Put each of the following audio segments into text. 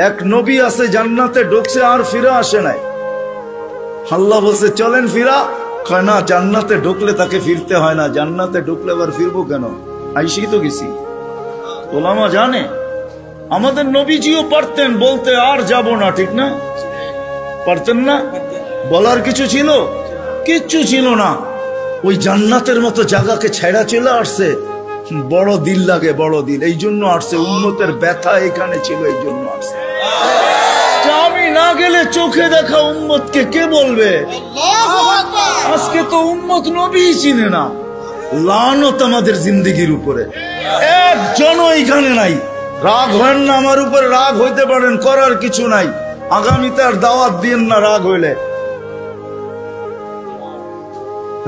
এক নবী আছে জান্নাতে ঢুকছে আর ফিরে আসে নাই। আল্লাহ বলছে চলেন ফিরা, কয় না, জান্নাতে ঢুকলে তাকে ফিরতে হয় না, জান্নাতে ঢুকলে আবার ফিরবো কেন, আইসি তো গেছি। ওলামা জানে আমাদের নবীজিও পারতেন বলতে আর যাব না, ঠিক না? পারতেন না? বলার কিছু ছিল? কিচ্ছু ছিল না। ওই জান্নাতের মতো জায়গাকে ছেড়া চলে আসছে। বড় দিল লাগে, বড় দিল, এই জন্য আসছে। উম্মতের ব্যথা এখানে ছিল, এই জন্য আসছে। আমি না গেলে চোখে দেখা উম্মতকে কে বলবে? আজকে তো উম্মত নবী চিনে না। লানত আমাদের জিন্দেগির উপরে, একজনও এখানে নাই। রাগ হয় না আমার উপরে, রাগ হইতে পারেন, করার কিছু নাই। আগামীতে আর দাওয়াত দিয়েন না রাগ হইলে।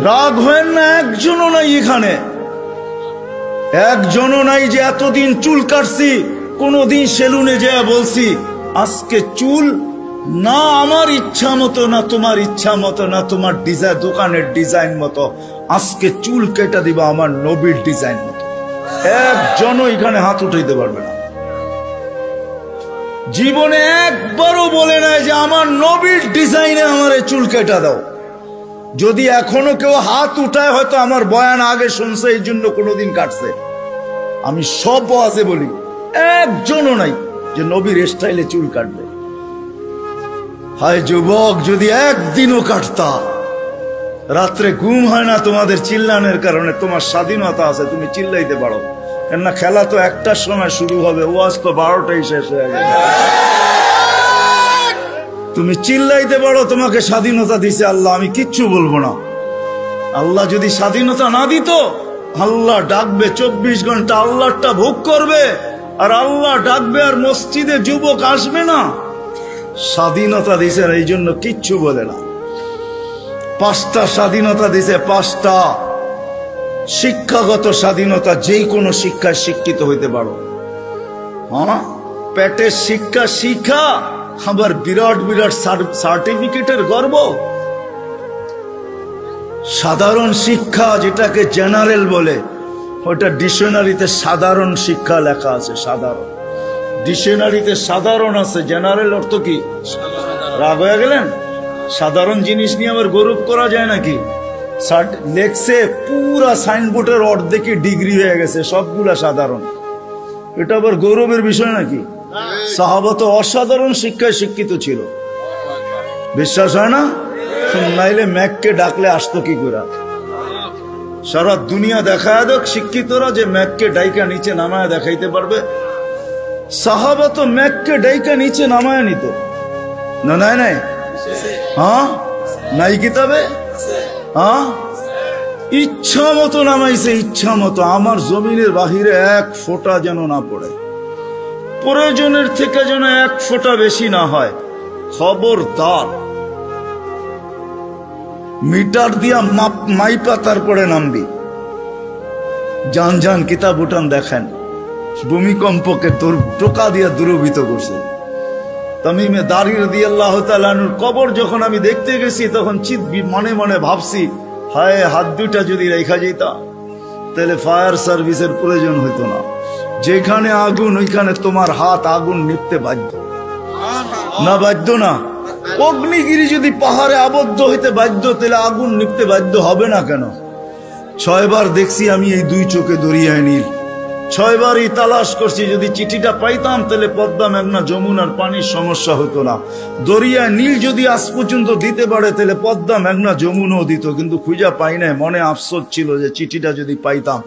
রাগ হয় না, একজনও নাই এখানে, একজনও নাই যে এতদিন চুল কাটছি, কোনদিন সেলুনে যেয়ে বলছি আজকে চুল না আমার ইচ্ছা মতো, না তোমার ইচ্ছা মতো, না তোমার ডিজাইন দোকানের ডিজাইন মতো, আজকে চুল কেটে দিবা আমার নবীর ডিজাইন মতো। একজনও এখানে হাত উঠাইতে পারবে না। জীবনে একবারও বলে নাই যে আমার নবীর ডিজাইনে আমার চুল কেটে দাও। যদি এখনো কেউ হাত উঠায়, হয়তো আমার বয়ান আগে শুনছে, এই জন্য কোনোদিন কাটছে। আমি সব ওয়াজে বলি, একজনও নাই যে নবীর স্টাইলে চুল কাটবে। হায় যুবক, যদি একদিনও কাটতা। রাত্রে ঘুম হয় না তোমাদের চিল্লানের কারণে। তোমার স্বাধীনতা আছে, তুমি চিল্লাইতে পারো, কেননা খেলা তো 1টার সময় শুরু হবে, ওয়াজ তো 12টায় শেষ হয়ে যাবে। তুমি চিল্লাইতে পারো, তোমাকে স্বাধীনতা দিছে আল্লাহ, আমি কিচ্ছু বলবো না। আল্লাহ যদি স্বাধীনতা না দিত, আল্লাহ ডাকবে 24 ঘন্টা, আল্লাহটা ভোগ করবে, আর আল্লাহ ডাকবে আর মসজিদে যুবক আসবে না। স্বাধীনতা দিছে, এই জন্য কিচ্ছু বলে না। 5টা স্বাধীনতা দিছে, 5টা। শিক্ষাগত স্বাধীনতা, যেই কোনো শিক্ষায় শিক্ষিত হইতে পারো। হ্যাঁ, পেটের শিক্ষা শিক্ষা, আবার বিরাট বিরাট সার্টিফিকেটের গর্ব। সাধারণ শিক্ষা, যেটাকে জেনারেল বলে, ওটা ডিকশনারিতে সাধারণ শিক্ষা লেখা আছে। সাধারণ ডিকশনারিতে সাধারণ আছে, জেনারেল অর্থ কি? রাগ হয়ে গেলেন? সাধারণ জিনিস নিয়ে আবার গৌরব করা যায় নাকি? লেখছে পুরা সাইনবোর্ডের অর্ধেকই ডিগ্রি হয়ে গেছে, সবগুলা সাধারণ। এটা আবার গৌরবের বিষয় নাকি? সাহাবা তো অসাধারণ শিক্ষায় শিক্ষিত ছিল। বিশ্বাস হয় না? নাইলে ম্যাককে ডাকলে আসতো কি করে? সারা দুনিয়া দেখায় দেখ শিক্ষিতরা যে ম্যাককে ডাইকা নিচে নামায় দেখাইতে পারবে। সাহাবা তো ম্যাককে ডাইকা নিচে নামায় নিত না? নাই নাই? হ্যাঁ, নাই কিতাবে? হ্যাঁ, ইচ্ছা মতো নামাইছে, ইচ্ছা মতো। আমার জমিনের বাহিরে 1 ফোঁটা যেন না পড়ে, প্রয়োজনের থেকে যেন 1 ফোঁটা বেশি না হয়। খবরদার, মিটার দিয়া মাইপা তারপরে নামবি। যান যান কিতাব উঠান দেখেন, ভূমিকম্পকে তোর টোকা দিয়া দূরভূত করছে। তামিমে দারি রাদিয়াল্লাহু তাআলা আনহুর কবর যখন আমি দেখতে গেছি, তখন মনে মনে ভাবছি, হায়, হাত দুটা যদি রেখা যেতাম, তাহলে ফায়ার সার্ভিসের প্রয়োজন হইতো না। যেখানে আগুন, ওইখানে তোমার হাত আগুন নিভতে বাধ্য না? বাধ্য না? অগ্নিগিরি যদি পাহাড়ে আবদ্ধ হইতে বাধ্য, তাহলে আগুন নিভতে বাধ্য হবে না কেন? 6 বার দেখছি আমি এই 2 চোখে দরিয়ায় নীল। 6 বারই তালাশ করছি, যদি চিঠিটা পাইতাম তাহলে পদ্মা, মেঘনা, যমুনার পানির সমস্যা হতো না। দরিয়ায় নীল যদি আজ পর্যন্ত দিতে পারে, তাহলে পদ্মা, মেঘনা, যমুনাও দিত, কিন্তু খুঁজা পাই নাই। মনে আফসোস ছিল যে চিঠিটা যদি পাইতাম।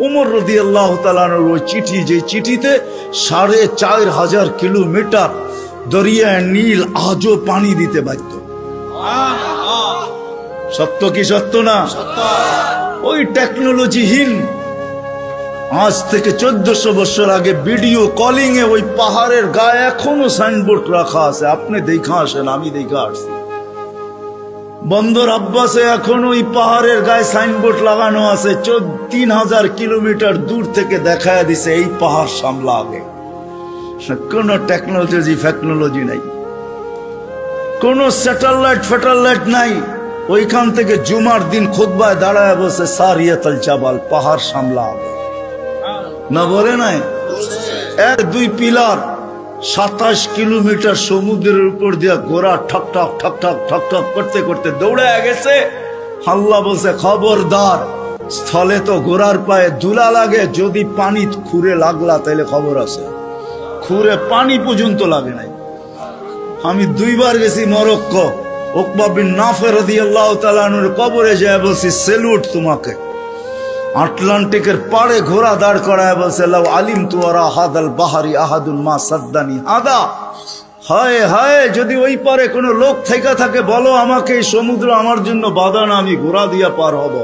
উমর রাদিয়াল্লাহু তাআলা আনহুর ওই চিঠি, যে চিঠিতে 4500 কিলোমিটার দরিয়ায় নীল আজও পানি দিতে বাধ্য। সত্য কি সত্য না? ওই টেকনোলজিহীন, আজ থেকে 1400 বছর আগে ভিডিও কলিং এ ওই পাহাড়ের গায়ে এখনো সাইনবোর্ড রাখা আছে। আপনি দেখা আসেন, আমি দেখা আসছি। বন্দর আব্বাসে এখন ওই পাহাড়ের গায়ে সাইনবোর্ড লাগানো আছে। 3000 কিলোমিটার দূর থেকে দেখায় দিছে এই পাহাড় সামলা আগে। কোন টেকনোলজি নাই, কোন স্যাটেলাইট নাই। ওইখান থেকে জুমার দিন খুতবায় দাঁড়ায় বসে সারিয়াতুল জাবাল, পাহাড় সামলা আগে। না বলে নাই? 1-2 পিলার 27 কিলোমিটার সমুদ্রের উপর দিয়া ঘোড়া ঠক ঠক ঠক ঠক ঠক ঠক করতে করতে দৌড়ে গেছে। আল্লাহ বলছে খবরদার, স্থলে তো ঘোড়ার পায়ে ধুলা লাগে, যদি পানি খুঁড়ে লাগলা তাইলে খবর আছে। খুঁড়ে পানি পর্যন্ত লাগে নাই। আমি 2 বার গেছি মরক্কো, উকবা বিন নাফে রাদিয়াল্লাহু তাআলা আনহুর কবরে যায় বলছি সেলুট তোমাকে। আটলান্টিকের পাড়ে ঘোড়া দাঁড় করায় বলছে লাউ আলিমতু ওয়ারা হাদাল বাহরি আহাদুন মা সাদ্দানি হাদা। হায় হায়, যদি ওই পারে কোনো লোক থেকে থাকে বলো আমাকে, এই সমুদ্র আমার জন্য বাধা না, আমি ঘোড়া দিয়া পার হব।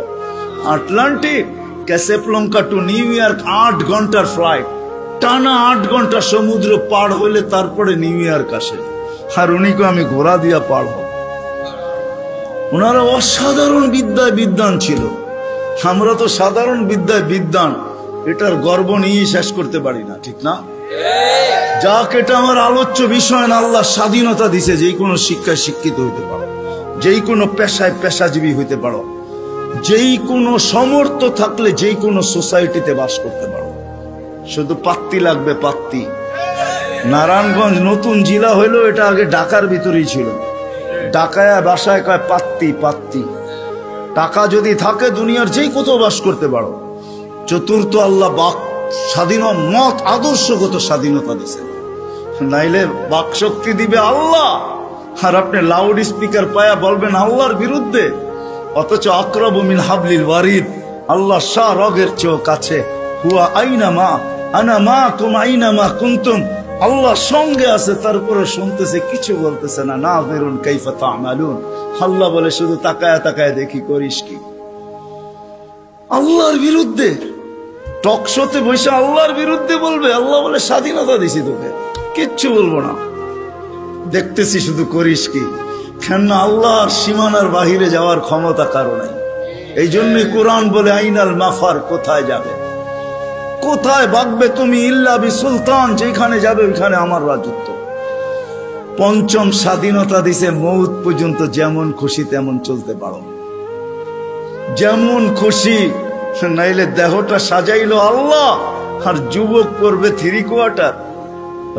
আটলান্টিক, ক্যাসেপ্লঙ্কা টু নিউ ইয়র্ক 8 ঘন্টার ফ্লাইট, টানা 8 ঘন্টা সমুদ্র পার হইলে তারপরে নিউ ইয়র্ক আসে। আর উনিকে আমি ঘোড়া দিয়া পার হব। ওনারা অসাধারণ বিদ্যায় বিদ্বান ছিল। আমরা তো সাধারণ বিদ্যায় বিদ্বান, এটার গর্ব নিয়ে শেষ করতে পারি না, ঠিক না? যাক, এটা আমার আলোচ্য বিষয় না। আল্লাহ স্বাধীনতা দিছে, যেই কোনো শিক্ষায় শিক্ষিত হইতে পারো, যেই কোনো পেশায় পেশাজীবী হইতে পারো, যেই কোনো সমর্থ থাকলে যেই কোনো সোসাইটিতে বাস করতে পারো। শুধু পাত্তি লাগবে, পাত্তি। নারায়ণগঞ্জ নতুন জেলা হইলো, এটা আগে ঢাকার ভিতরেই ছিল। ঢাকায় বাসায় কয় পাত্তি পাত্তি। টাকা যদি থাকে দুনিয়ার যেই কোথাও বাস করতে পারো। চতুর্থ, আল্লাহ বাক স্বাধীন মত আদর্শগত স্বাধীনতা দিছে, নাইলে বাক শক্তি দিবে আল্লাহ। আর আপনি লাউড স্পিকার পায়া বলবেন আল্লাহর বিরুদ্ধে, অথচ আকরাবু মিন হাবলিল ওয়ারিদ, আল্লাহ শাহ রগের চেয়েও কাছে। হুয়া আইনা মা আনা মা কুম আইনা মা কুনতুম, আল্লাহ সঙ্গে আছে, তারপরে শুনতেছে, কিছু বলতেছে না। নাযিরুন কাইফা তা'মালুন, আল্লাহ বলে শুধু তাকায়া তাকায়া দেখি করিস কি। আল্লাহর বিরুদ্ধে টক শোতে বসে আল্লাহর বিরুদ্ধে বলবে, আল্লাহ বলে স্বাধীনতা দিছি তোকে, কিচ্ছু বলবো না, দেখতেছি শুধু করিস কি। কেন আল্লাহর সীমানার বাহিরে যাওয়ার ক্ষমতা কারো নাই। এই জন্যই কোরআন বলে আইনাল মাফার, কোথায় যাবে, কোথায় ভাগবে তুমি, ইল্লা বি সুলতান, যেখানে যাবে ওইখানে আমার রাজত্ব। পঞ্চম, স্বাধীনতা দিছে মৌত পর্যন্ত যেমন খুশি তেমন চলতে পারো, যেমন খুশি। নাইলে দেহটা সাজাইলো আল্লাহ, আর যুবক করবে 3 কোয়ার্টার।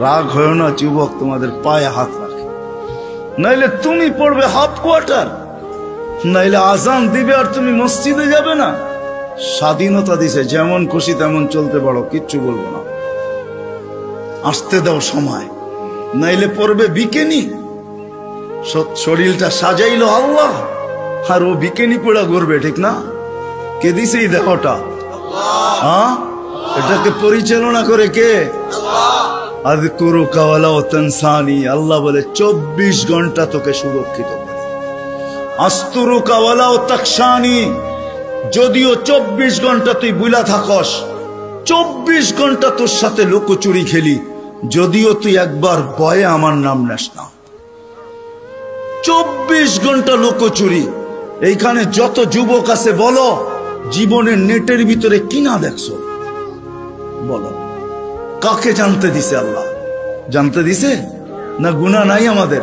রাগ হয় না যুবক, তোমাদের পায়ে হাত রাখে। নাইলে তুমি পড়বে হাফ কোয়ার্টার, নাইলে আজান দিবে আর তুমি মসজিদে যাবে না। স্বাধীনতা দিছে, যেমন খুশি তেমন চলতে পারো, কিচ্ছু বলবো না, আসতে দাও সময়। নাইলে পড়বে বিকেনি। শরীরটা সাজাইলো আল্লাহ, আর ও বিকেনি পড়া ঘুরবে, ঠিক না? কে দিছে এই দেহটা? হ্যাঁ, এটাকে পরিচালনা করে কে? আযকুরুকা ওয়ালা তানসানি, আল্লাহ বলে 24 ঘন্টা তোকে সুরক্ষিত করে। আস্তুরুকা ওয়ালা তাকশানি, যদিও 24 ঘন্টা তুই বুলা থাকস, 24 ঘন্টা তোর সাথে লুকোচুরি খেলি, যদিও তুই একবার ভয়ে আমার নাম নেস না। 24 ঘন্টা লুকোচুরি। এইখানে যত যুবক আছে বলো, জীবনের নেটের ভিতরে কিনা দেখছো? বলো, কাকে জানতে দিছে আল্লাহ? জানতে দিছে না? গুনাহ নাই আমাদের?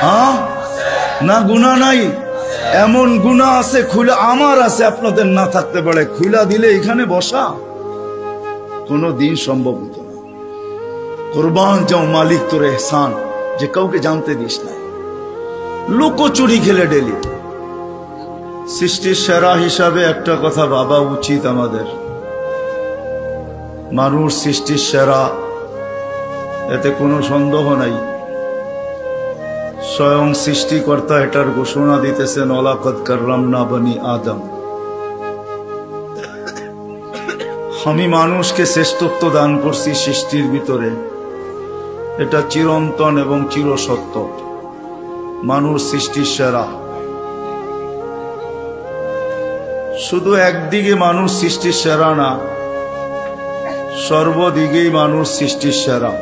হ্যাঁ, না গুনাহ নাই? এমন গুনাহ আছে খুলে, আমার আছে, আপনাদের না থাকতে পারে। খুলা দিলে এখানে বসা কোনো দিন সম্ভব হতো না। কুরবান যাও মালিক তোর এহসান, যে কাউকে জানতে দিস না। লুকোচুরি খেলে ডেলি। সৃষ্টির সেরা হিসাবে একটা কথা ভাবা উচিত আমাদের, মানুষ সৃষ্টির সেরা, এতে কোনো সন্দেহ নাই। স্বয়ং সৃষ্টিকর্তা এটার ঘোষণা দিতেছেন, ওয়ালাকাদ কাররামনা বনি আদম। আমি মানুষকে শ্রেষ্ঠত্ব দান করছি সৃষ্টির ভিতরে, এটা চিরন্তন এবং চিরসত্য। মানুষ সৃষ্টির সেরা। শুধু একদিকে মানুষ সৃষ্টির সেরা না, সর্বদিকেই মানুষ সৃষ্টির সেরা।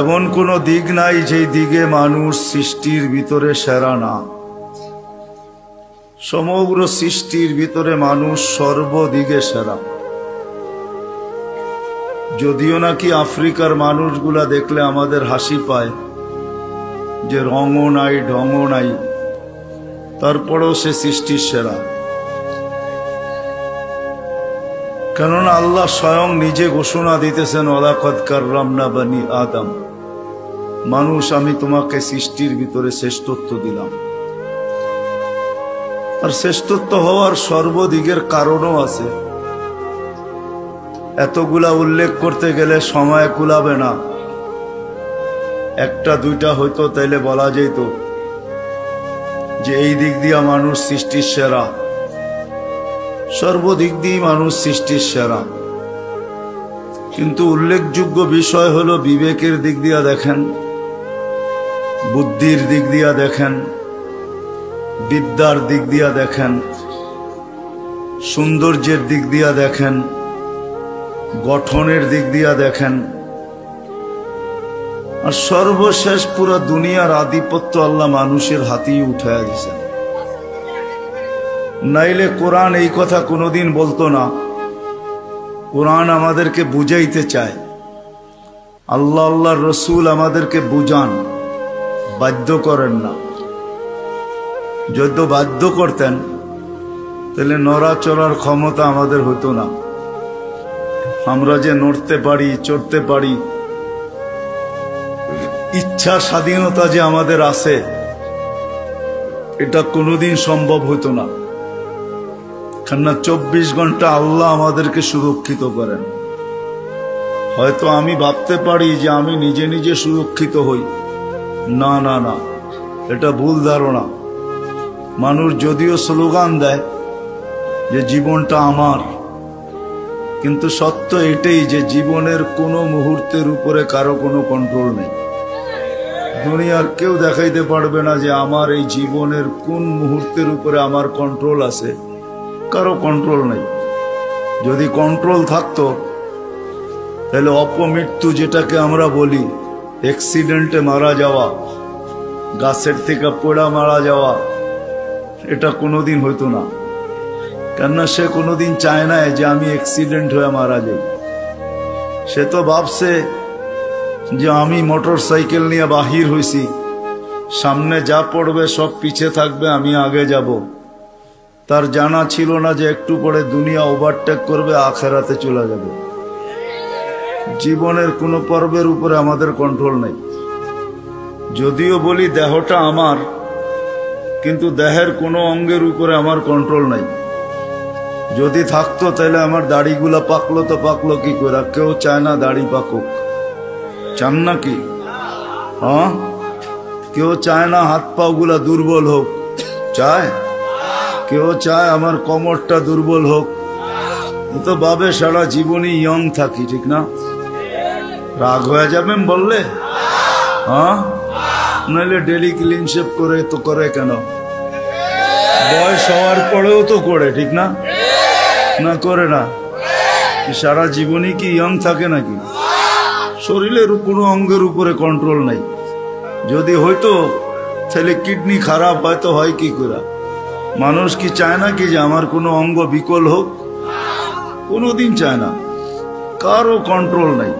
এমন কোন দিক নাই যেই দিকে মানুষ সৃষ্টির ভিতরে সেরা না। সমগ্র সৃষ্টির ভিতরে মানুষ সর্বদিকে সেরা। যদিও নাকি আফ্রিকার মানুষগুলা দেখলে আমাদের হাসি পায়, যে রঙও নাই ঢঙও নাই, তারপরেও সে সৃষ্টির সেরা। কেননা আল্লাহ স্বয়ং নিজে ঘোষণা দিতেছেন ওয়ালাকাদ কাররামনা বানি আদম, মানুষ আমি তোমাকে সৃষ্টির ভিতরে শ্রেষ্ঠত্ব দিলাম। আর শ্রেষ্ঠত্ব হওয়ার সর্বদিকের কারণও আছে। এতগুলা উল্লেখ করতে গেলে সময় কুলাবে না। একটা দুইটা হয়তো তাইলে বলা যেত যে এই দিক দিয়া মানুষ সৃষ্টির সেরা, সর্বদিক দিয়ে মানুষ সৃষ্টির সেরা। কিন্তু উল্লেখযোগ্য বিষয় হলো বিবেকের দিক দিয়া দেখেন, বুদ্ধির দিক দিয়া দেখেন, বিদ্যার দিক দিয়া দেখেন, সৌন্দর্যের দিক দিয়া দেখেন, গঠনের দিক দিয়া দেখেন, আর সর্বশেষ পুরো দুনিয়ার আধিপত্য আল্লাহ মানুষের হাতেই উঠায়া দিয়েছেন। নাইলে কোরআন এই কথা কোনোদিন বলতো না। কোরআন আমাদেরকে বুঝাইতে চায়, আল্লাহ আল্লাহর রসুল আমাদেরকে বুঝান, বাধ্য করেন না। যদি বাধ্য করতেন তাহলে নড়াচড়ার ক্ষমতা আমাদের হতো না। আমরা যে নড়তে পারি, চড়তে পারি, ইচ্ছা স্বাধীনতা যে আমাদের আছে, এটা কোনোদিন সম্ভব হতো না। কেননা 24 ঘন্টা আল্লাহ আমাদেরকে সুরক্ষিত করেন। হয়তো আমি ভাবতে পারি যে আমি নিজে নিজে সুরক্ষিত হই, না না না, এটা ভুল ধারণা। মানুষ যদিও স্লোগান দেয় যে জীবনটা আমার, কিন্তু সত্য এটাই যে জীবনের কোনো মুহূর্তের উপরে কারো কোনো কন্ট্রোল নেই। দুনিয়ার কেউ দেখাইতে পারবে না যে আমার এই জীবনের কোন মুহূর্তের উপরে আমার কন্ট্রোল আছে, কারো কন্ট্রোল নেই। যদি কন্ট্রোল থাকতো তাহলে অপমৃত্যু, যেটাকে আমরা বলি অ্যাক্সিডেন্টে মারা যাওয়া, গাছের থেকে পোড়া মারা যাওয়া, এটা কোনোদিন হইতো না। কেননা সে কোনোদিন চায় না যে আমি অ্যাক্সিডেন্ট হয়ে মারা যাই। সে তো ভাবছে যে আমি মোটর সাইকেল নিয়ে বাহির হইছি, সামনে যা পড়বে সব পিছে থাকবে, আমি আগে যাব। তার জানা ছিল না যে একটু পরে দুনিয়া ওভারটেক করবে, আখেরাতে চলে যাবে। জীবনের কোনো পর্বের উপরে আমাদের কন্ট্রোল নেই। যদিও বলি দেহটা আমার, কিন্তু দেহের কোনো অঙ্গের উপরে আমার কন্ট্রোল নাই। যদি থাকতো তাহলে আমার দাড়িগুলা পাকলো তো পাকলো কি করে? কেউ চায় না দাড়ি পাকুক, চান নাকি? হ্যাঁ, কেউ চায় না হাত পা গুলা দুর্বল হোক, চায়? কেউ চায় আমার কোমরটা দুর্বল হোক? তো ভাবে সারা জীবনই ইয়ং থাকি, ঠিক না? রাগ হয়ে যাবেন বললে? হ্যাঁ, নাহলে ডেলি ক্লিন শেভ করে তো করে কেন? বয়স হওয়ার পরেও তো করে, ঠিক না? না করে না? সারা জীবনই কি ইয়ং থাকে নাকি? শরীরের কোনো অঙ্গের উপরে কন্ট্রোল নাই। যদি হয়তো তাহলে কিডনি খারাপ হয়তো হয় কি করে? মানুষ কি চায় না কি যে আমার কোনো অঙ্গ বিকল হোক? কোনোদিন চায় না। কারো কন্ট্রোল নাই।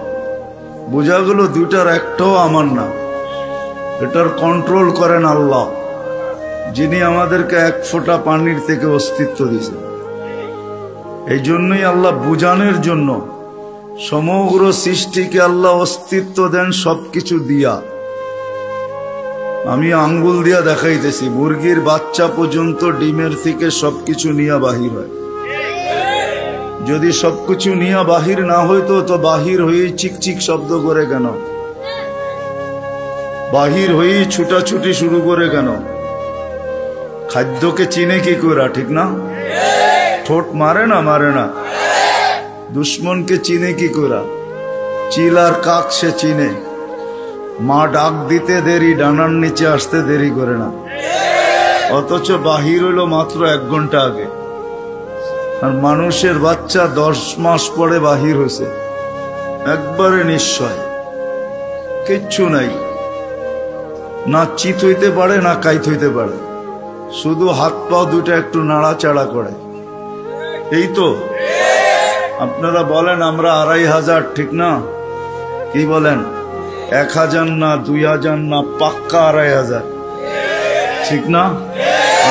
বোঝা গেল দুইটার একটাও আমার না। এটার কন্ট্রোল করেন আল্লাহ, যিনি আমাদেরকে এক ফোঁটা পানির থেকে অস্তিত্ব দিয়েছেন। এই জন্যই আল্লাহ বুঝানোর জন্য সমগ্র সৃষ্টিকে আল্লাহ অস্তিত্ব দেন সবকিছু দিয়া। আমি আঙ্গুল দিয়া দেখাইতেছি, মুরগির বাচ্চা পর্যন্ত ডিমের থেকে সবকিছু নিয়ে বাহির হয়। যদি সবকিছু নিয়ে বাহির না হইতো তো বাহির হয়ে চিকচিক শব্দ করে কেন? বাহির হয়ে ছুটাছুটি শুরু করে কেন? খাদ্যকে চিনে কি করে, ঠিক না? ঠোঁট মারে না? মারে না? দুশ্মনকে চিনে কি করে? চিল আর কাক সে চিনে। মা ডাক দিতে দেরি, ডানার নিচে আসতে দেরি করে না। অথচ বাহির হইল মাত্র 1 ঘন্টা আগে। আর মানুষের বাচ্চা 10 মাস পরে বাহির হয়েছে, একবারে নিশ্চয়, কিচ্ছু নাই। না চিত হইতে পারে না কাইত হইতে পারে, শুধু হাত পা দুইটা একটু নাড়াচাড়া করে, এই তো। আপনারা বলেন আমরা 2500, ঠিক না? কি বলেন? 1000 না, 2000 না, পাক্কা 2500, ঠিক না?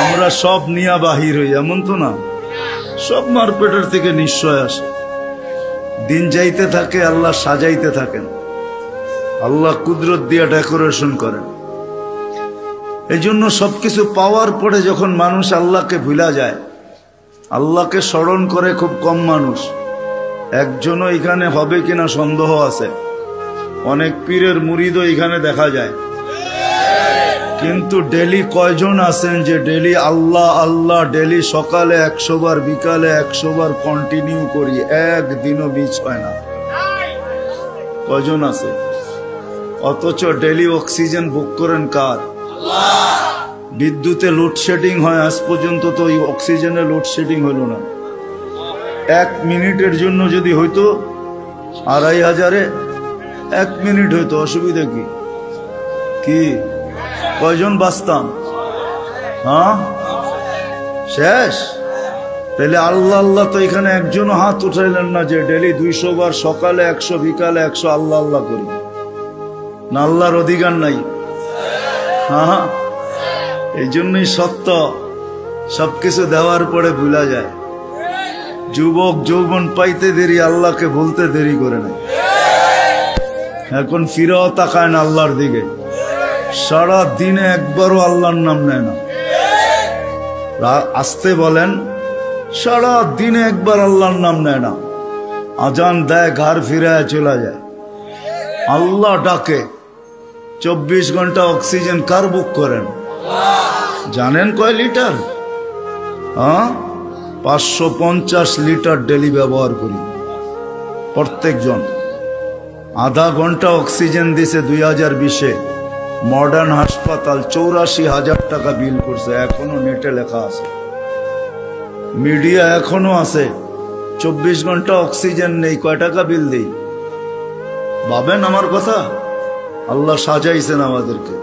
আমরা সব নিয়ে বাহির হই, এমন তো না। সব মারপেটের থেকে নিশ্চয় আসে। দিন যাইতে থাকে, আল্লাহ সাজাইতে থাকেন, আল্লাহ কুদরত দিয়া ডেকোরেশন করেন। এই জন্য সবকিছু পাওয়ার পরে যখন মানুষ আল্লাহকে ভুলা যায়, আল্লাহকে স্মরণ করে খুব কম মানুষ। একজনও এখানে হবে কিনা সন্দেহ আছে। অনেক পীরের মুরিদও এখানে দেখা যায়, কিন্তু ডেলি কয়জন আছেন যে ডেলি আল্লাহ আল্লাহ, ডেলি সকালে 100 বার, বিকালে 100 বার কন্টিনিউ করি, একদিনও মিস হয় না? কয়জন আছে? অথচ ডেলি অক্সিজেন বুক করেন কার? বিদ্যুতে লোডশেডিং হয়, আজ পর্যন্ত তো ওই অক্সিজেনের লোডশেডিং হলো না। 1 মিনিটের জন্য যদি হইতো 2500-এ 1 মিনিট হইতো, অসুবিধা কি? কি কয়জন বাঁচতাম? হ্যাঁ, শেষ। তাহলে আল্লাহ আল্লাহ তো এখানে একজনও হাত উঠাইলেন না যে ডেলি 200 বার, সকালে 100, বিকালে 100 আল্লাহ আল্লাহ করি। না আল্লাহর অধিকার নাই? হ্যাঁ, এই জন্যই সত্য, সবকিছু দেওয়ার পরে ভুলা যায়। যুবক যৌবন পাইতে দেরি, আল্লাহকে বলতে দেরি করে নাই। এখন ফিরেও তাকায় না আল্লাহর দিকে, সারা দিনে একবারও আল্লাহর নাম নেয় না। আসতে বলেন, সারা দিনে একবার আল্লাহর নাম নেয় না। আজান দেয়, ঘর ফিরায় চলে যায়। আল্লাহ ডাকে, 24 ঘন্টা অক্সিজেন কার বুক করেন? জানেন কয় লিটার? 550 লিটার ডেলি ব্যবহার করি প্রত্যেকজন। আধা ঘন্টা অক্সিজেন দিছে 2020-এ। মডার্ন হাসপাতাল 84,000 টাকা বিল করছে, এখনো নেটে লেখা আছে, মিডিয়া এখনো আছে। 24 ঘন্টা অক্সিজেন নেই, কয় টাকা বিল দেই? ভাবেন আমার কথা। আল্লাহ সাজাইছেন আমাদেরকে,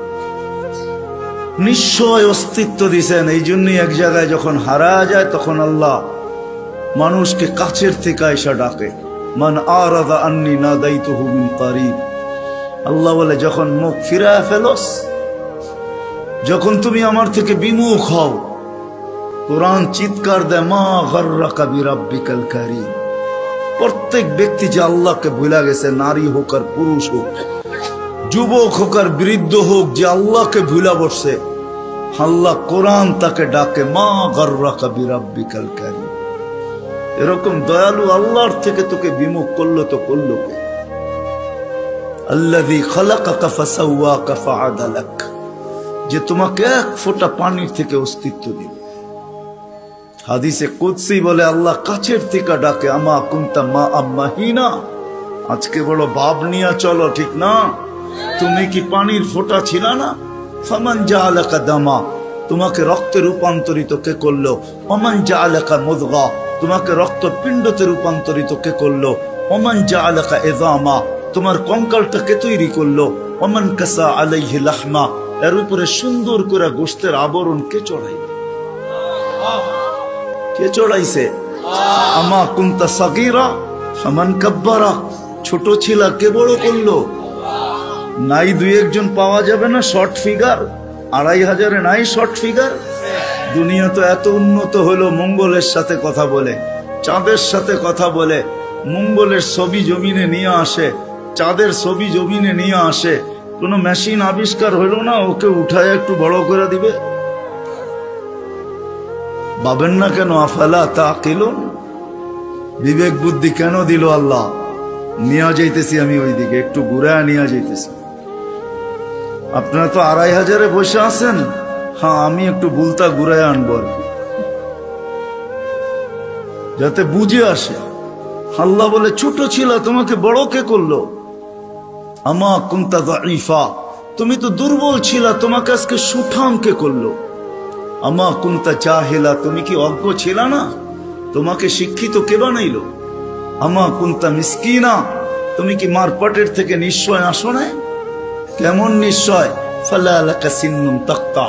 নিশ্চয় অস্তিত্ব দিছেন। এই জন্যই এক জায়গায় যখন হারা যায় তখন আল্লাহ মানুষকে কাছের থেকে আইসা ডাকে, মান আরাদা আন্নি নাদাইতুহু মিন কারিব। আল্লাহ বলে, যখন মুখ ফিরায় ফেলোস, যখন তুমি আমার থেকে বিমুখ হও, কোরআন চিৎকার দেয়, মা গাররাকা বিরাব্বিকাল কারীম। প্রত্যেক ব্যক্তি যে আল্লাহকে ভুলা গেছে, নারী হোক আর পুরুষ হোক, যুবক হোক আর বৃদ্ধ হোক, যে আল্লাহকে ভুলা বসছে, আল্লাহ কোরআন তাকে ডাকে, মা গাররাকা বিরাব্বিকাল কারীম। এরকম দয়ালু আল্লাহর থেকে তোকে বিমুখ করলো তো করলো কে? আল্লাযী খালাকাকা ফাসাওয়াকা ফাআদালাক, যে তোমাকে 1 ফোঁটা পানির থেকে অস্তিত্ব দিল। হাদিসে কুদসি বলে, আল্লাহ কাছের থেকে ডাকে, আমা কুনতা মা আম্মাহিনা, আজকে বড় ভাব নিয়ে চলো, ঠিক না? তুমি কি পানির ফোঁটা ছিল না? ফামান জাআলাকা দামা, তোমাকে রক্তে রূপান্তরিত কে করলো? ওমান জাআলাকা মুদগা, তোমাকে রক্তপিণ্ডতে রূপান্তরিত কে করলো? ওমান জাআলাকা ইযামা, তোমার কঙ্কালটা কে তৈরি করলো? ওমান কাসা আলাইহি লাহমা, এর উপরে সুন্দর করে গোশতের আবরণ কে চড়াইবে? কে চড়াইছে? আমা কুনতা সাগীরা ফামান কাব্বারা, ছোট ছিল কে বড় করলো? নাই 2-1 জন পাওয়া যাবে না শর্ট ফিগার? 2500-এ নাই শর্ট ফিগার? দুনিয়া তো এত উন্নত হলো, মঙ্গলের সাথে কথা বলে, চাঁদের সাথে কথা বলে, মঙ্গলের ছবি জমিনে নিয়ে আসে, চাঁদের ছবি জমিনে নিয়ে আসে। কোন মেশিন আবিষ্কার হলো না ওকে উঠায় একটু বড় করে দিবে? ভাবেন না কেন? আফালা তাকিলুন, বিবেক বুদ্ধি কেন দিল আল্লাহ? নিয়ে যাইতেছি আমি ওইদিকে, একটু ঘুরায় নিয়ে যাইতেছি। আপনারা তো 2500-এ বসে আছেন, হ্যাঁ আমি একটু বুলতা ঘুরায় আনবো আর কি, যাতে বুঝে আসে। আল্লাহ বলে, ছোট ছিল তোমাকে বড় কে করলো? আমা কুনতা যায়ীফা, তুমি তো দুর্বল ছিল, তোমাকে আজকে সুঠাম কে করলো? আমা কুনতা জাহিলা, তুমি কি অজ্ঞ ছিল না, তোমাকে শিক্ষিত কে বানাইলো? আমা কুনতা মিসকিনা, তুমি কি মার পেটের থেকে নিশ্চয় আসো না? কেমন নিশ্চয়? ফালা লাকা সিন্নুন তাক্তা,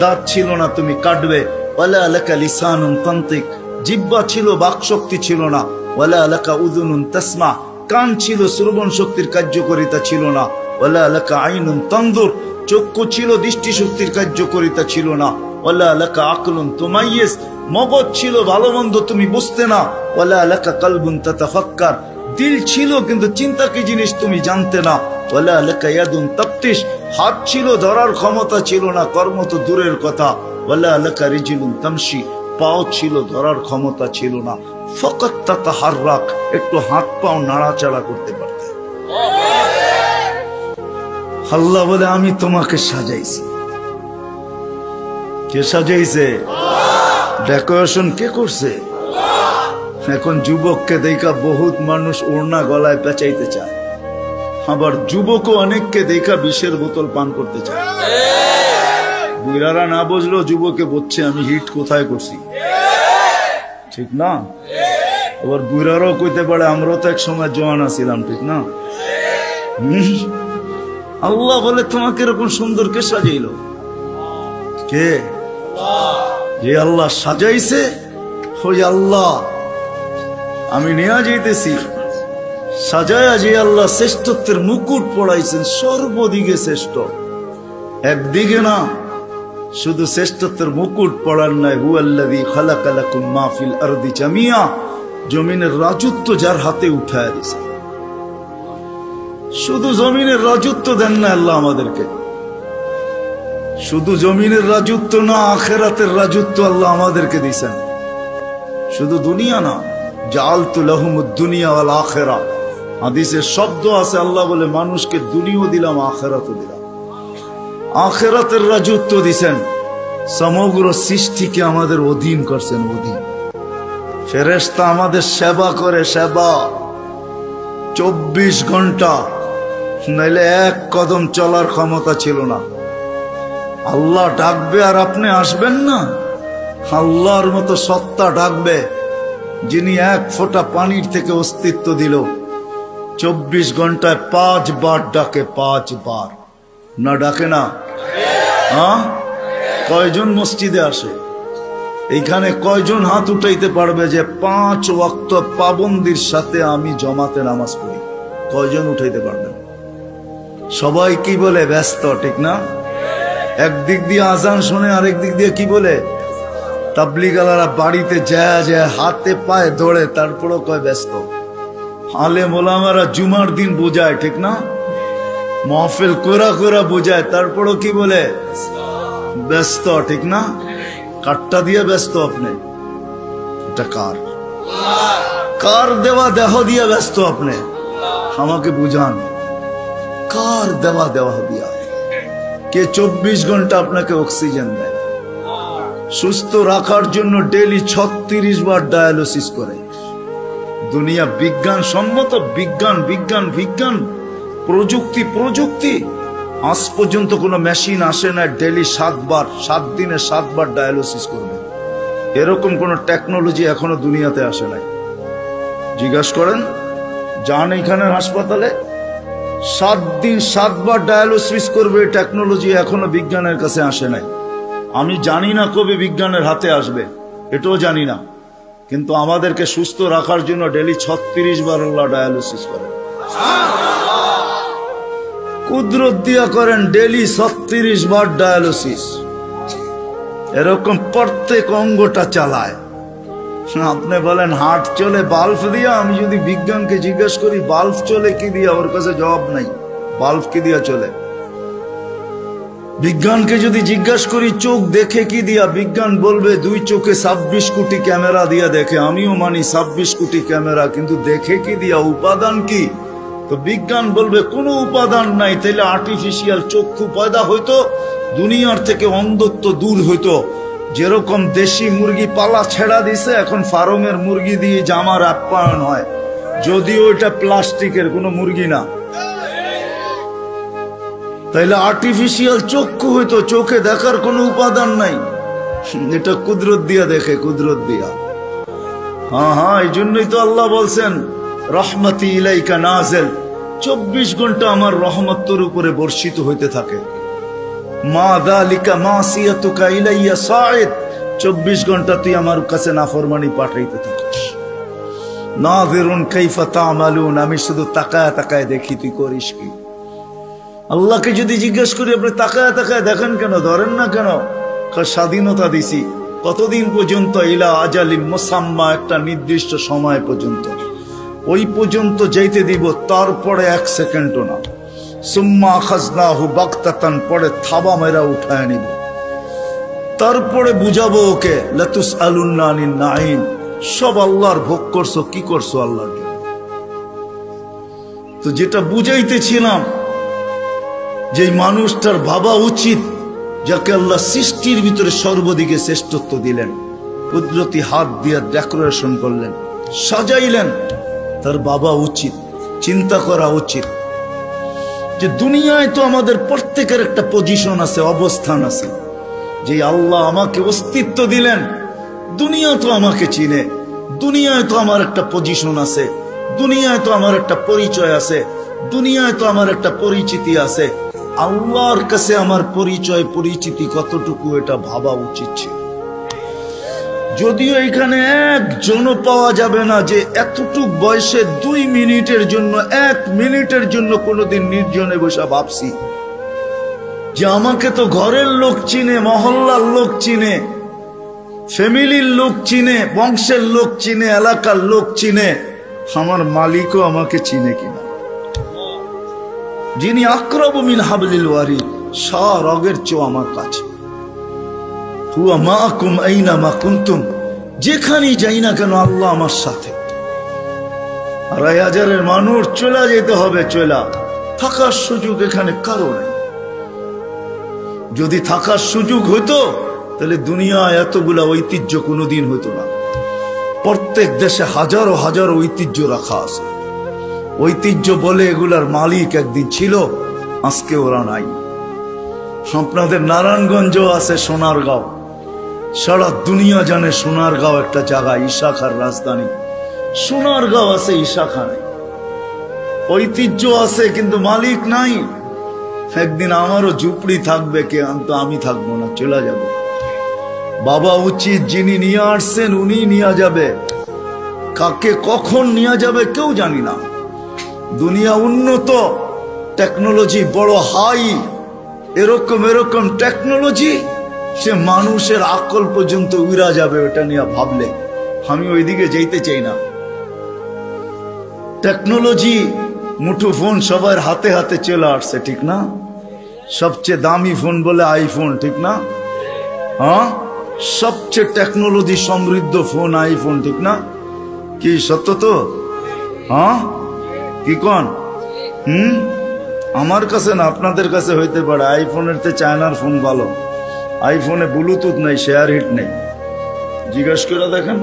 দাঁত ছিল না তুমি কাটবে। ওয়ালা লাকা লিসানুন তানতিক, জিহ্বা ছিল বাকশক্তি ছিল না। ওয়ালা লাকা উযুনুন তাসমা, কান ছিল শ্রবণ শক্তির কার্যকারিতা ছিল না। ওয়ালা লাকা আইনুন তানজুর, চক্ষু ছিল দৃষ্টি শক্তির কার্যকারিতা ছিল না। ওয়ালা লাকা আকলুন তুমাইয়িজ, মগজ ছিল ভালো মন্দ তুমি বুঝতে না। ওয়ালা লাকা কলবুন তাতাফাক্কার, দিল ছিল কিন্তু চিন্তা কি জিনিস তুমি জানতে না। ওয়ালা লাকা ইয়াদুন তাফতিশ, হাত ছিল ধরার ক্ষমতা ছিল না, কর্ম তো দূরের কথা। ওয়ালা লাকা রিজলুন তামশি, পাও ছিল ধরার ক্ষমতা ছিল না। ফাকাত তাতাহাররাক, একটু হাত পাও নাড়াচাড়া করতে পারতে। আল্লাহ বলে আমি তোমাকে সাজাইছি। কে সাজাইছে? ডেকোরেশন কে করছে? এখন যুবককে দেখা বহুত মানুষ ওড়না গলায় পেঁচাইতে চায়, আবার যুবকও অনেককে দেখা বিষের বোতল পান করতে চায়। বুড়ারা না বুঝলো যুবকে বলছে আমি হিট কোথায় করছি, ঠিক না? আবার বুড়ারাও কইতে পারে আমরাও তো এক সময় জওয়ান আছিলাম, ঠিক না? আল্লাহ বলে তোমাকে এরকম সুন্দর কে সাজাইল? কে? যে আল্লাহ সাজাইছে ওই আল্লাহ আমি নিয়ে যাইতেছি। সাজায়া যে আল্লাহ শ্রেষ্ঠত্বের মুকুট পড়াইছেন, সর্বদিকে শ্রেষ্ঠ, একদিকে না। শুধু শ্রেষ্ঠত্বের মুকুট পড়ার নাই, হুয়াল্লাযী খালাকা লাকুম মা ফিল আরদি জামিয়া, জমিনের রাজত্ব যার হাতে উঠায় দিয়েছে। শুধু জমিনের রাজত্ব দেন না আল্লাহ আমাদেরকে, শুধু জমিনের রাজত্ব না, আখিরাতের রাজত্ব আল্লাহ আমাদেরকে দিয়েছেন। শুধু দুনিয়া না, জাআলতু লাহুমুদ দুনিয়া ওয়াল আখিরা, হাদিসে শব্দ আছে আল্লাহ বলে মানুষকে দুনিয়াও দিলাম আখিরাতও দিলাম। আখিরাতের রাজত্ব দিছেন, সমগ্র সৃষ্টিকে আমাদের অধীন করছেন, অধীন। ফেরেশতা আমাদের সেবা করে, সেবা 24 ঘন্টা, নাইলে এক কদম চলার ক্ষমতা ছিল না। আল্লাহ ডাকবে আর আপনি আসবেন না? আল্লাহর মতো সত্তা ডাকবে যিনি এক ফোঁটা পানির থেকে অস্তিত্ব দিল, 24 ঘন্টায় 5 বার ডাকে, 5 বার। না ডাকে না? হ্যাঁ, কয়জন মসজিদে আসে? এইখানে কয়জন হাত উঠাইতে পারবে যে 5 ওয়াক্ত পাবন্দির সাথে আমি জমাতে নামাজ পড়ি? কয়জন উঠাইতে পারবেন? সবাই কি বলে? ব্যস্ত, ঠিক না? একদিক দিয়ে আজান শুনে, আরেক দিক দিয়ে কি বলে? তাবলীগালারা বাড়িতে যায় যায় হাতে পায়ে ধরে, তারপরও কয় ব্যস্ত। আলেম ওলামারা জুমার দিন বোঝায়, ঠিক না? মাহফিল কোরা কোরা বোঝায়, তারপরও কি বলে? ব্যস্ত, ঠিক না? কাটটা দিয়ে ব্যস্ত আপনি? এটা কার? কার দেওয়া দেহ দিয়ে ব্যস্ত আপনি? আমাকে বুঝান, কার দেওয়া দেওয়া দিয়া? কে 24 ঘন্টা আপনাকে অক্সিজেন দেয়? সুস্থ রাখার জন্য ডেইলি 36 বার ডায়ালিসিস করে। দুনিয়া বিজ্ঞান সম্মত, বিজ্ঞান বিজ্ঞান বিজ্ঞান, প্রযুক্তি প্রযুক্তি, আজ পর্যন্ত কোনো মেশিন আসে না ডেইলি 7 বার, 7 দিনে 7 বার ডায়ালিসিস করবে। এরকম কোনো টেকনোলজি এখনো দুনিয়াতে আসে নাই। জিজ্ঞাসা করেন, যান এখানে হাসপাতালে, 7 দিন 7 বার ডায়ালিসিস করবে, টেকনোলজি এখনো বিজ্ঞানের কাছে আসে নাই। আমি জানি না কবে বিজ্ঞানের হাতে আসবে, এটাও জানি না, কিন্তু আমাদেরকে সুস্থ রাখার জন্য ডেইলি 36 বার আল্লাহ ডায়ালিসিস করেন। কুদরত দিয়া করেন ডেইলি 36 বার ডায়ালিসিস। এরকম প্রত্যেক অঙ্গটা চালায়। আপনি বলেন হার্ট চলে বাল্ব দিয়া, আমি যদি বিজ্ঞানকে জিজ্ঞেস করি বাল্ব চলে কি দিয়া, ওর কাছে জবাব নাই। বাল্ব কি দিয়া চলে? বিজ্ঞানকে যদি জিজ্ঞাসা করি চোখ দেখে কি দিয়া, বিজ্ঞান বলবে 2 চোখে 26 কোটি ক্যামেরা দিয়া দেখে। আমিও মানি 26 কোটি ক্যামেরা, কিন্তু দেখে কি দিয়া? উপাদান কি? তো বিজ্ঞান বলবে কোনো উপাদান নাই। তাইলে আর্টিফিশিয়াল চক্ষু পয়দা হইতো, দুনিয়ার থেকে অন্ধত্ব দূর হইতো। যেরকম দেশি মুরগি পালা ছেড়া দিছে, এখন ফার্মের মুরগি দিয়ে জামার আপ্যায়ন হয়, যদিও এটা প্লাস্টিকের কোনো মুরগি না। তাইলে আর্টিফিশিয়াল চক্ষু হইতো, চোখে দেখার কোনো উপাদান নাই। এটা কুদরত দিয়া দেখে, কুদরত দিয়া। হ্যাঁ হ্যাঁ, এই জন্যই তো আল্লাহ বলছেন রহমতি ইলাইকা নাযিল, 24 ঘন্টা আমার রহমত তোর উপরে বর্ষিত হইতে থাকে। মা যালিকা মাসিয়াতুকা ইলাইয়া সাঈদ, 24 ঘন্টা তুই আমার কাছে নাফরমানি পাঠাইতে থাকিস। নাযিরুন কাইফা তা'মালুন, আমি শুধু তাকায় তাকায় দেখি তুই করিস কি। আল্লাহকে যদি জিজ্ঞেস করি আপনি তাকায় তাকায় দেখেন কেন, ধরেন না কেন? স্বাধীনতা দিছি কতদিন পর্যন্ত? ইলা আজালিন মুসাম্মা, একটা নির্দিষ্ট সময় পর্যন্ত। ওই পর্যন্ত যাইতে দিব, তারপরে 1 সেকেন্ডও না। সুম্মা আখাযনাহু বাগতাতান, পরে থাবা মেরা উঠায় নিব, তারপরে বুঝাবো ওকে লাতুসআলুন্না আনিন নাঈম, সব আল্লাহর ভোগ করছো, কি করছো আল্লাহর জন্য। তো যেটা বুঝাইতেছিলাম, যে মানুষটার ভাবা উচিত যাকে আল্লাহ সৃষ্টির ভিতরে সর্বদিকে শ্রেষ্ঠত্ব দিলেন, কুদরতি হাত দিয়ে ডেকোরেশন করলেন, সাজাইলেন, তার বাবা উচিত চিন্তা করা উচিত যে দুনিয়ায় তো আমাদের প্রত্যেকের একটা পজিশন আছে, অবস্থান আছে। যে আল্লাহ আমাকে অস্তিত্ব দিলেন, দুনিয়া তো আমাকে চিনে, দুনিয়ায় তো আমার একটা পজিশন আছে, দুনিয়ায় তো আমার একটা পরিচয় আছে, দুনিয়ায় তো আমার একটা পরিচিতি আছে। আল্লাহর কাছে আমার পরিচয় পরিচিতি কতটুকু, এটা ভাবা উচিত ছিল। যদিও এখানে একজনও পাওয়া যাবে না যে এতটুক বয়সে 2 মিনিটের জন্য, 1 মিনিটের জন্য কোনোদিন নির্জনে বসে ভাবছি যে আমাকে তো ঘরের লোক চিনে, মহল্লার লোক চিনে, ফ্যামিলির লোক চিনে, বংশের লোক চিনে, এলাকার লোক চিনে, আমার মালিকও আমাকে চিনে কিনা। যিনি আকরাবু মিন হাবলিল ওয়ারিদ, রগের চেয়েও আমার কাছে। হুয়া মাআকুম আইনা মা কুনতুম, যেখানেই যাই না কেন আল্লাহ আমার সাথে। 2,500 মানুষ চলে যেতে হবে, চলা থাকার সুযোগ এখানে কারো নেই। যদি থাকার সুযোগ হতো তাহলে দুনিয়া এতগুলা ঐতিহ্য কোনোদিন হতো না। প্রত্যেক দেশে হাজারো হাজারো ঐতিহ্য রাখা আছে। ঐতিহ্য বলে এগুলার মালিক একদিন ছিল, আজকে ওরা নাই। আপনাদের নারায়ণগঞ্জ আছে, সোনারগাঁও, সারা দুনিয়া জানে সোনারগাঁও একটা জায়গা, ইশাখার রাজধানী। সোনারগাঁও আছে, ইশাখা নাই। ঐতিহ্য আছে কিন্তু মালিক নাই। একদিন আমারও ঝুপড়ি থাকবে, কে আমি থাকবো না, চলে যাব। বাবা উচিত যিনি নিয়ে আসছেন উনি নিয়ে যাবে, কাকে কখন নিয়ে যাবে কেউ জানি না। দুনিয়া উন্নত, টেকনোলজি বড় হাই, এরকম এরকম টেকনোলজি, সে মানুষের আকল পর্যন্ত উড়া যাবে ওটা নিয়ে ভাবলে। আমি ওইদিকে যেতে চাই না। টেকনোলজি, মুঠো ফোন সবার হাতে হাতে চলে আসছে, ঠিক না? সবচেয়ে দামি ফোন বলে আইফোন, ঠিক না? হ্যাঁ, সবচেয়ে টেকনোলজি সমৃদ্ধ ফোন আইফোন, ঠিক না? কি সত্য তো? হ্যাঁ, কি কন? আমার কাছে না, আপনাদের কাছে হইতে পারে। আইফোনের তে চায়নার ফোন ভালো। আইফোনে ব্লুটুথ নেই, শেয়ার হিট নেই। জিজ্ঞেস করে দেখেন,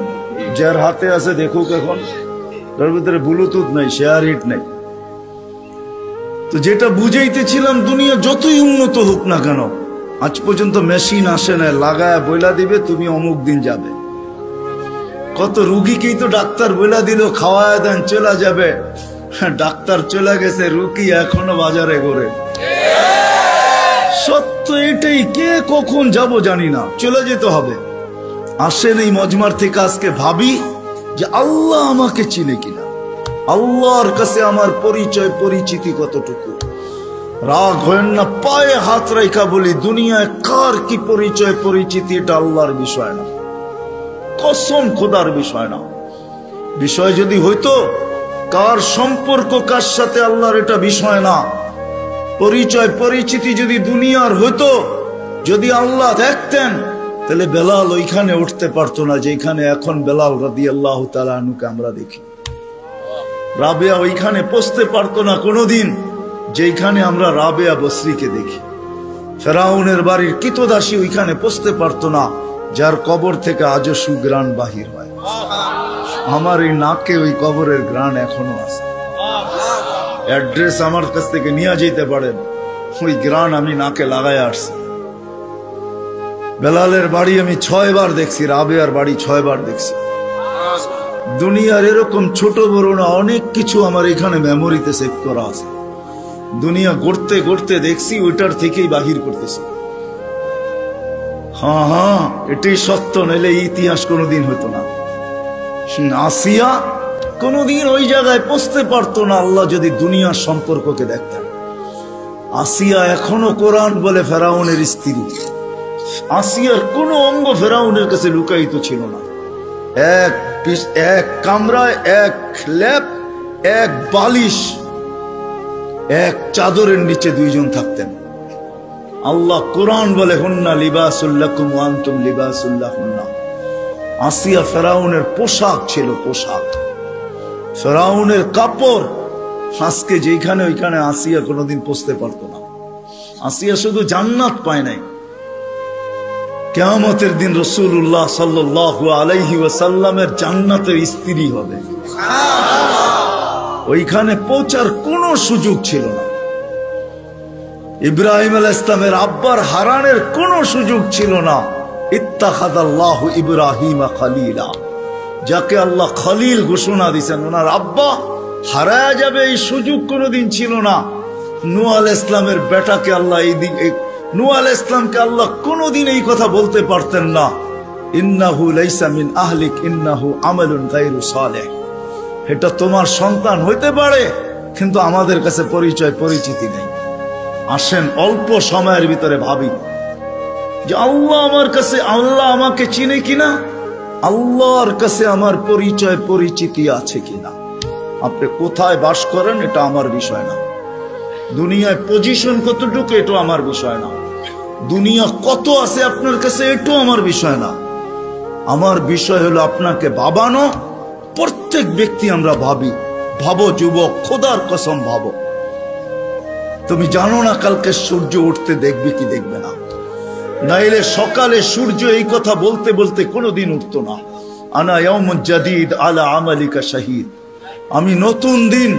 যার হাতে আছে দেখুক, এখন তার ভিতরে ব্লুটুথ নেই, শেয়ার হিট নেই। তো যেটা বুঝাইতেছিলাম, দুনিয়া যতই উন্নত হোক না কেন, আজ পর্যন্ত মেশিন আসে না লাগায় বইলা দিবে তুমি অমুক দিন যাবে। কত রুগীকেই তো ডাক্তার বইলা দিল খাওয়ায় দেন চলে যাবে, ডাক্তার চলে গেছে, রুগী এখনো বাজারে ঘুরে। সত্য এটাই, কে কখন যাব জানি না, চলে যেতে হবে। আসেন এই মজমার থেকে আজকে ভাবি যে আল্লাহ আমাকে চিনে কিনা, আল্লাহর কাছে আমার পরিচয় পরিচিতি কতটুকু। রাগ হয় না, পায়ে হাত রাখা বলি, দুনিয়ায় কার কি পরিচয় পরিচিতি এটা আল্লাহর বিষয় না, কসম খোদার বিষয় না। বিষয় যদি হইতো কার সম্পর্ক কার সাথে, আল্লাহর এটা বিষয় না। পরিচয় পরিচিতি যদি দুনিয়ার হইতো, যদি আল্লাহ দেখতেন, তাহলে বেলাল ওইখানে উঠতে পারতো না যেখানে এখন বেলাল রাদিয়াল্লাহু তাআলা আনহুকে আমরা দেখি। রাবেয়া ওইখানে পৌঁছতে পারতো না কোনোদিন যেখানে আমরা রাবেয়া বসরিকে দেখি। ফেরাউনের বাড়ির কিতদাসী ওইখানে পৌঁছতে পারতো না যার কবর থেকে আজও সুগ্রাণ বাহির হয়। আমার এই নাকে ওই কবরের গ্রাণ এখনো আছে। অ্যাড্রেস আমার কাছ থেকে নিয়ে যেতে পারেন, ওই গ্রাণ আমি নাকে লাগাই আসছি। বেলালের বাড়ি আমি 6 বার দেখছি, রাবেয়ার বাড়ি 6 বার দেখছি। দুনিয়ার এরকম ছোট বড় না অনেক কিছু আমার এখানে মেমোরিতে সেভ করা আছে। দুনিয়া গড়তে গড়তে দেখছি, ওইটার থেকেই বাহির করতেছি। হ্যাঁ হ্যাঁ, এটাই সত্য, নইলে ইতিহাস কোনোদিন হতো না। আসিয়া কোনোদিন ওই জায়গায় পৌঁছতে পারতো না আল্লাহ যদি দুনিয়ার সম্পর্ককে দেখতেন। আসিয়া এখনো কোরআন বলে ফেরাউনের স্ত্রী। আসিয়ার কোনো অঙ্গ ফেরাউনের কাছে লুকায়িত ছিল না। এক কামরায়, এক ল্যাপ, এক বালিশ এক চাদরের নিচে দুইজন থাকতেন। আল্লাহ কোরআন বলে হুন্না লিবাসুল লাকুম ওয়া আনতুম লিবাসুল লাহুন্না। আসিয়া ফেরাউনের পোশাক ছিল, পোশাক ফেরাউনের কাপড়। আজকে যেখানে ওইখানে আসিয়া কোনোদিন পৌঁছতে পারতো না। আসিয়া শুধু জান্নাত পায় নাই, কিয়ামতের দিন রাসূলুল্লাহ সাল্লাল্লাহু আলাইহি ওয়াসাল্লামের জান্নাতের স্ত্রী হবে। ওইখানে পৌঁছার কোনো সুযোগ ছিল না। ইব্রাহিম আলাইহিস সালামের আব্বার হারানের কোনো সুযোগ ছিল না। ইত্তাখাযাল্লাহু ইব্রাহিমা খলিলা, যাকে আল্লাহ খলিল ঘোষণা দিয়েছেন, ওনার আব্বা হারায়া যাবে এই সুযোগ কোনোদিন ছিল না। নূহ আলাইহিস সালামের বেটাকে আল্লাহ নূহ আলাইহিস সালামকে আল্লাহ কোনোদিন এই কথা বলতে পারতেন না, ইন্নাহু লাইসা মিন আহলিক ইন্নাহু আমালুন গায়রু সালেহ। এটা তোমার সন্তান হইতে পারে, কিন্তু আমাদের কাছে পরিচিতি নেই। আসেন অল্প সময়ের ভিতরে ভাবি যে আল্লাহ আমাকে চিনে কিনা, আল্লাহর কাছে আমার পরিচিতি আছে কিনা। আপনি কোথায় বাস করেন এটা আমার বিষয় না, দুনিয়ায় পজিশন কতটুকু এটা আমার বিষয় না, দুনিয়া কত আছে আপনার কাছে এটাও আমার বিষয় না। আমার বিষয় হলো আপনাকে ভাবানো। প্রত্যেক ব্যক্তি আমরা ভাবো যুবক, খোদার কসম ভাবো। তুমি জানো না কালকে সূর্য উঠতে দেখবে কি দেখবে না, নাইলে সকালে সূর্য এই কথা বলতে বলতে কোনোদিন উঠতো না, আনা ইয়াউমুন জাদীদ আলা আমালিকা শাহীদ, আমি নতুন দিন